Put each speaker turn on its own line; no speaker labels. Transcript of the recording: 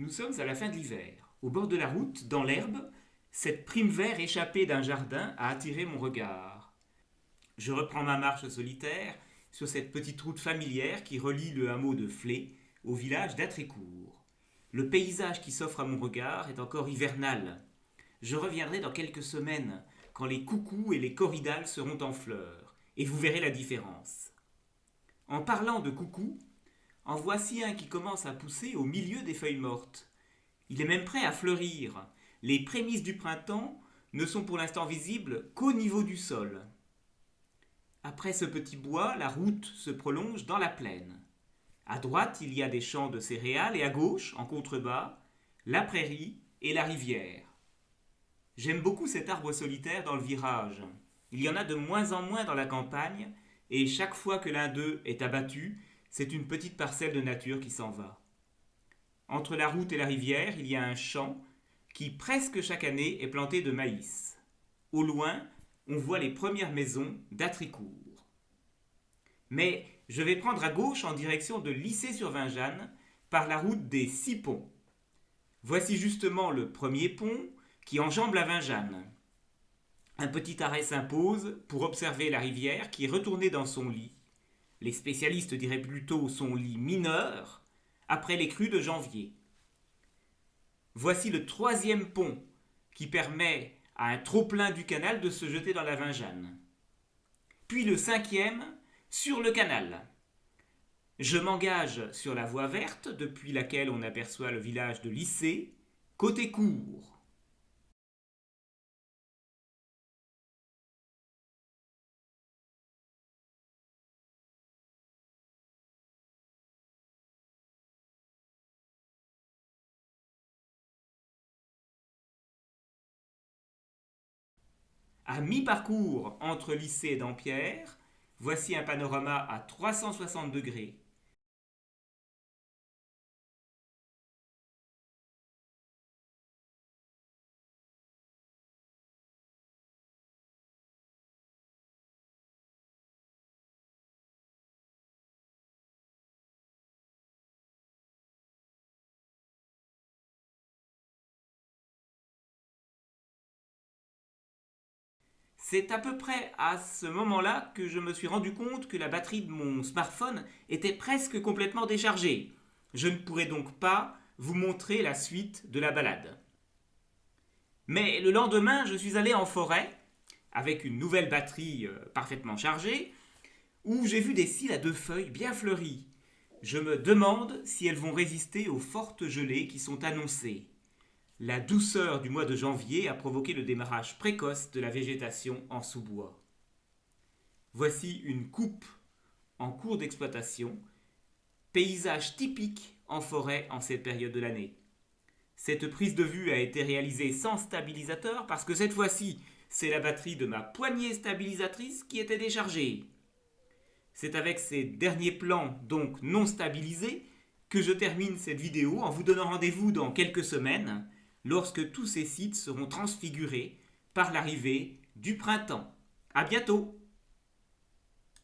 Nous sommes à la fin de l'hiver. Au bord de la route, dans l'herbe, cette prime vert échappée d'un jardin a attiré mon regard. Je reprends ma marche solitaire sur cette petite route familière qui relie le hameau de Flé au village d'Atrécourt. Le paysage qui s'offre à mon regard est encore hivernal. Je reviendrai dans quelques semaines, quand les coucous et les corydales seront en fleurs, et vous verrez la différence. En parlant de coucous, en voici un qui commence à pousser au milieu des feuilles mortes. Il est même prêt à fleurir. Les prémices du printemps ne sont pour l'instant visibles qu'au niveau du sol. Après ce petit bois, la route se prolonge dans la plaine. À droite, il y a des champs de céréales et à gauche, en contrebas, la prairie et la rivière. J'aime beaucoup cet arbre solitaire dans le virage. Il y en a de moins en moins dans la campagne et chaque fois que l'un d'eux est abattu, c'est une petite parcelle de nature qui s'en va. Entre la route et la rivière, il y a un champ qui, presque chaque année, est planté de maïs. Au loin, on voit les premières maisons d'Atrécourt. Mais je vais prendre à gauche en direction de Lissé-sur-Vingeanne par la route des 6 ponts. Voici justement le premier pont qui enjambe la Vingeanne. Un petit arrêt s'impose pour observer la rivière qui est retournée dans son lit. Les spécialistes diraient plutôt son lit mineur, après les crues de janvier. Voici le troisième pont qui permet à un trop-plein du canal de se jeter dans la Vingeanne. Puis le cinquième, sur le canal. Je m'engage sur la voie verte depuis laquelle on aperçoit le village de Lissé, côté cour. À mi-parcours entre Lissé et Dampierre, voici un panorama à 360 degrés. C'est à peu près à ce moment-là que je me suis rendu compte que la batterie de mon smartphone était presque complètement déchargée. Je ne pourrais donc pas vous montrer la suite de la balade. Mais le lendemain, je suis allé en forêt, avec une nouvelle batterie parfaitement chargée, où j'ai vu des cils à 2 feuilles bien fleuries. Je me demande si elles vont résister aux fortes gelées qui sont annoncées. La douceur du mois de janvier a provoqué le démarrage précoce de la végétation en sous-bois. Voici une coupe en cours d'exploitation, paysage typique en forêt en cette période de l'année. Cette prise de vue a été réalisée sans stabilisateur parce que cette fois-ci, c'est la batterie de ma poignée stabilisatrice qui était déchargée. C'est avec ces derniers plans, donc non stabilisés, que je termine cette vidéo en vous donnant rendez-vous dans quelques semaines, lorsque tous ces sites seront transfigurés par l'arrivée du printemps. À bientôt!